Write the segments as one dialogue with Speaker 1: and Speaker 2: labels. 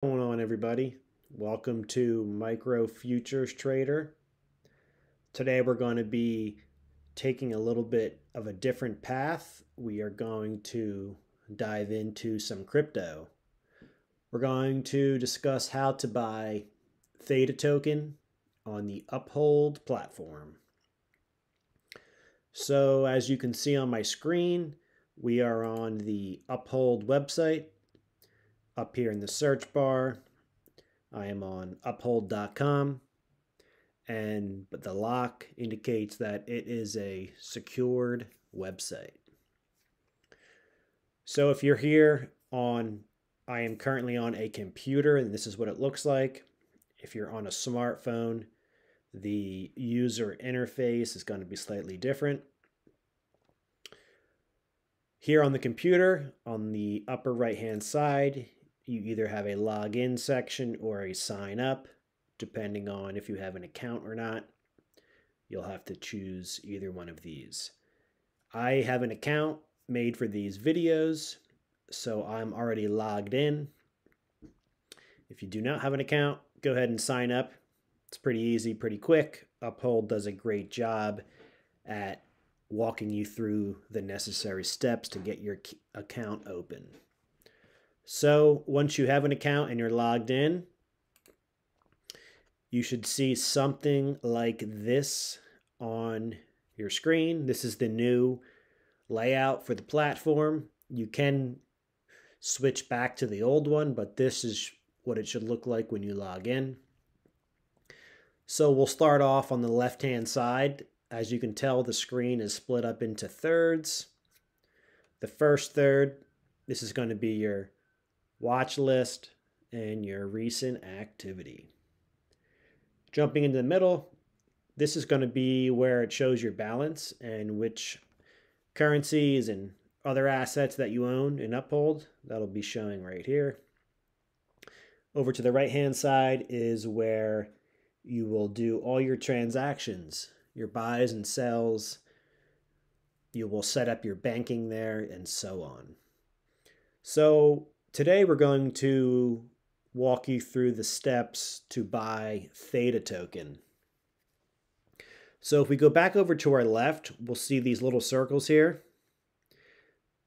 Speaker 1: What's going on, everybody? Welcome to Micro Futures Trader. Today we're going to be taking a little bit of a different path. We are going to dive into some crypto. We're going to discuss how to buy Theta token on the UpHold platform. So as you can see on my screen, we are on the UpHold website. Up here in the search bar, I am on uphold.com, but the lock indicates that it is a secured website. So if you're here I am currently on a computer, and this is what it looks like. If you're on a smartphone, the user interface is going to be slightly different. Here on the computer, on the upper right-hand side, you either have a login section or a sign up, depending on if you have an account or not. You'll have to choose either one of these. I have an account made for these videos, so I'm already logged in. If you do not have an account, go ahead and sign up. It's pretty easy, pretty quick. UpHold does a great job at walking you through the necessary steps to get your account open. So once you have an account and you're logged in, you should see something like this on your screen. This is the new layout for the platform. You can switch back to the old one, but this is what it should look like when you log in. So we'll start off on the left-hand side. As you can tell, the screen is split up into thirds. The first third, this is going to be your watch list and your recent activity. Jumping into the middle, this is going to be where it shows your balance and which currencies and other assets that you own in UpHold. That'll be showing right here. Over to the right-hand side is where you will do all your transactions, your buys and sells. You will set up your banking there and so on. So today we're going to walk you through the steps to buy Theta token. So if we go back over to our left, we'll see these little circles here.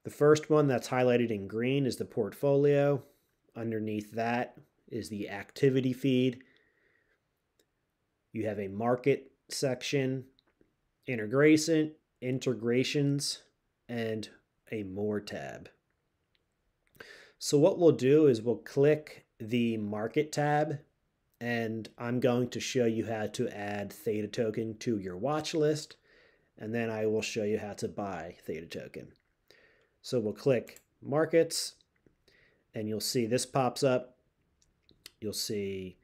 Speaker 1: The first one that's highlighted in green is the portfolio. Underneath that is the activity feed. You have a market section, integrations, and a more tab. So what we'll do is we'll click the market tab, and I'm going to show you how to add Theta token to your watch list, and then I will show you how to buy Theta token. So we'll click markets, and you'll see this pops up. You'll see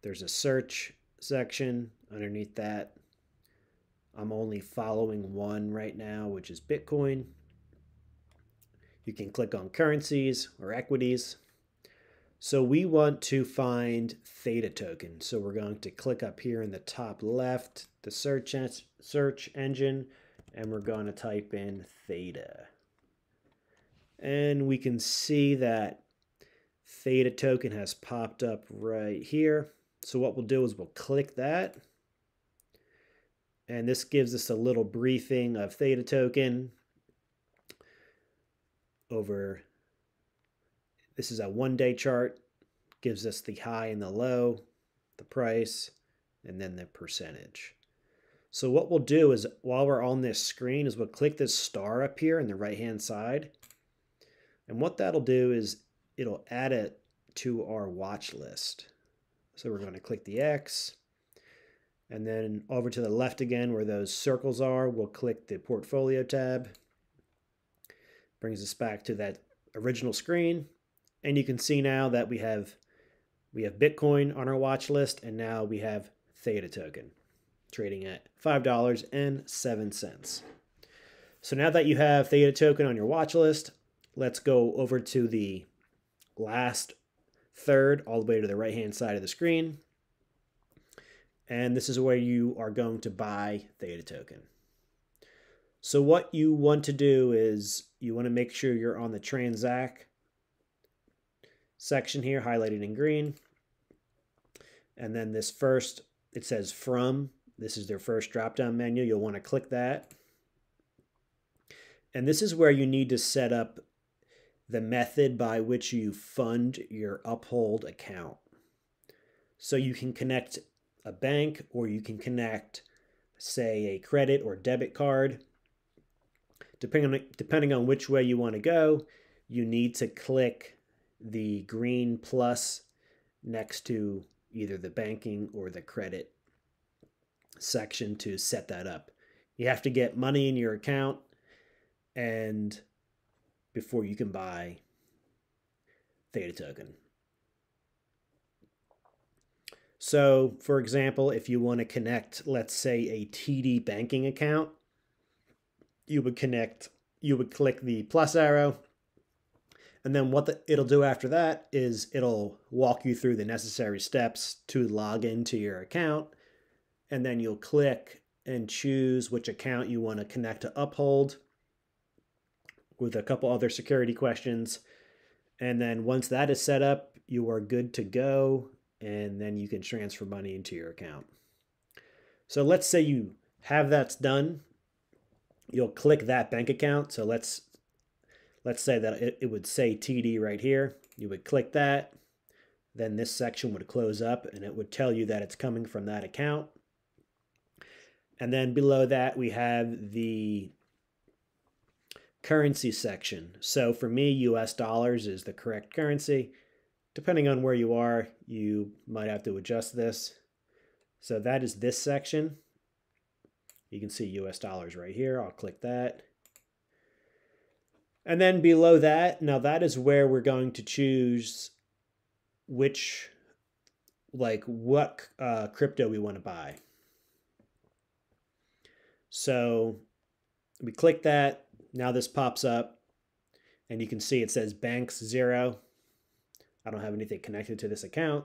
Speaker 1: there's a search section underneath that. I'm only following one right now, which is Bitcoin. You can click on currencies or equities. So we want to find Theta token. So we're going to click up here in the top left, the search engine, and we're going to type in Theta. And we can see that Theta token has popped up right here. So what we'll do is we'll click that. And this gives us a little briefing of Theta token. This is a one-day chart, gives us the high and the low, the price, and then the percentage. So what we'll do is, while we're on this screen, is we'll click this star up here on the right-hand side. And what that'll do is it'll add it to our watch list. So we're going to click the X, and then over to the left again where those circles are, we'll click the portfolio tab. Brings us back to that original screen, and you can see now that we have Bitcoin on our watch list, and now we have Theta token trading at $5.07. So now that you have Theta token on your watch list, let's go over to the last third, all the way to the right-hand side of the screen. And this is where you are going to buy Theta token. So what you want to do is you want to make sure you're on the transact section here highlighted in green. And then this first, it says from. This is their first drop-down menu. You'll want to click that. And this is where you need to set up the method by which you fund your UpHold account. So you can connect a bank, or you can connect, say, a credit or debit card. Depending on which way you want to go, you need to click the green plus next to either the banking or the credit section to set that up. You have to get money in your account and before you can buy Theta token. So, for example, if you want to connect, let's say, a TD banking account, you would click the plus arrow, and then what it'll do after that is it'll walk you through the necessary steps to log into your account, and then you'll click and choose which account you want to connect to UpHold with a couple other security questions. And then once that is set up, you are good to go, and then you can transfer money into your account. So let's say you have that done. You'll click that bank account. So let's say that it would say TD right here. You would click that. Then this section would close up and it would tell you that it's coming from that account. And then below that, we have the currency section. So for me, US dollars is the correct currency. Depending on where you are, you might have to adjust this. So that is this section. You can see US dollars right here. I'll click that. And then below that, now that is where we're going to choose what crypto we want to buy. So we click that. Now this pops up and you can see it says banks 0. I don't have anything connected to this account,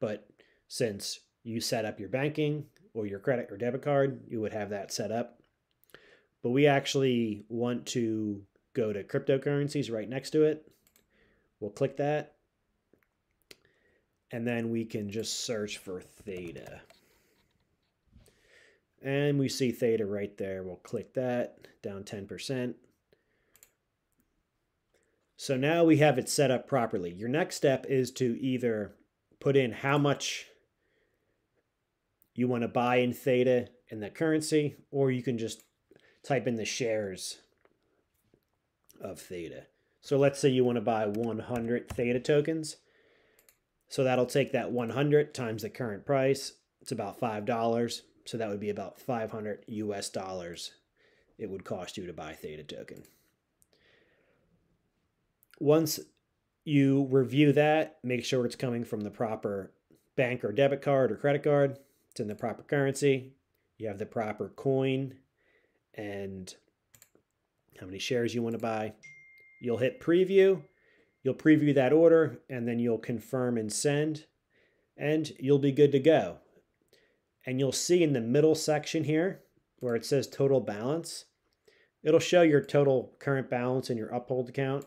Speaker 1: but since you set up your banking or your credit or debit card, you would have that set up. But we actually want to go to cryptocurrencies right next to it. We'll click that. And then we can just search for Theta. And we see Theta right there. We'll click that, down 10%. So now we have it set up properly. Your next step is to either put in how much you want to buy in Theta in the currency, or you can just type in the shares of Theta. So let's say you want to buy 100 Theta tokens. So that'll take that 100 times the current price. It's about $5. So that would be about 500 US dollars it would cost you to buy Theta token. Once you review that, make sure it's coming from the proper bank or debit card or credit card. It's in the proper currency. You have the proper coin and how many shares you want to buy. You'll hit preview. You'll preview that order and then you'll confirm and send and you'll be good to go. And you'll see in the middle section here where it says total balance, it'll show your total current balance in your UpHold account.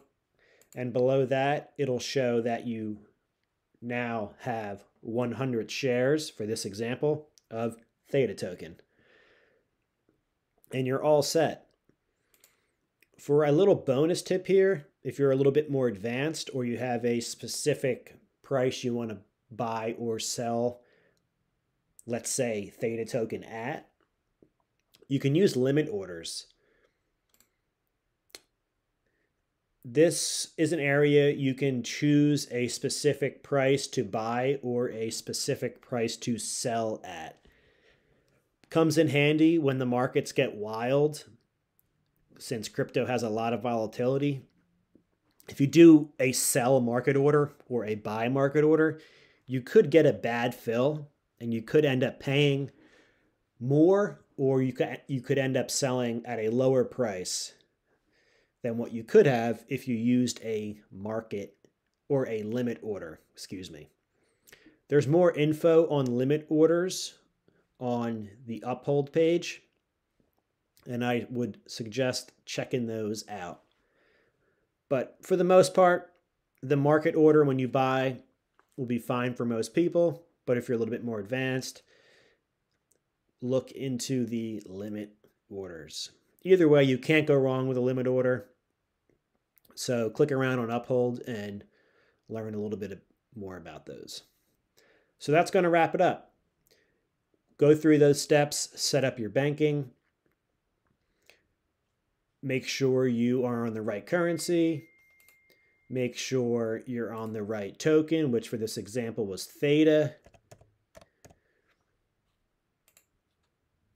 Speaker 1: And below that, it'll show that you now have 100 shares, for this example, of Theta token. And you're all set. For a little bonus tip here, if you're a little bit more advanced or you have a specific price you want to buy or sell, let's say Theta token at, you can use limit orders. This is an area you can choose a specific price to buy or a specific price to sell at. Comes in handy when the markets get wild, since crypto has a lot of volatility. If you do a sell market order or a buy market order, you could get a bad fill and you could end up paying more, or you could end up selling at a lower price than what you could have if you used a market or a limit order, excuse me. There's more info on limit orders on the UpHold page, and I would suggest checking those out. But for the most part, The market order when you buy will be fine for most people, but if you're a little bit more advanced, look into the limit orders. Either way, you can't go wrong with a limit order. So click around on UpHold and learn a little bit more about those. So that's going to wrap it up. Go through those steps, set up your banking, make sure you are on the right currency, make sure you're on the right token, which for this example was Theta,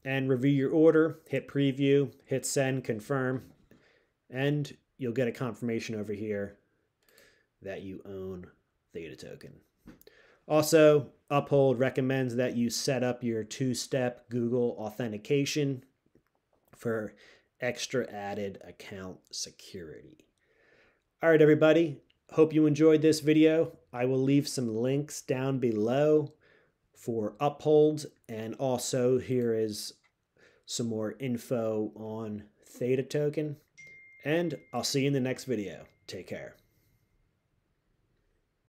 Speaker 1: and review your order, hit preview, hit send, confirm, and you'll get a confirmation over here that you own Theta token. Also, UpHold recommends that you set up your two-step Google authentication for extra added account security. All right, everybody. Hope you enjoyed this video. I will leave some links down below for UpHold, and also here is some more info on Theta token. And I'll see you in the next video. Take care.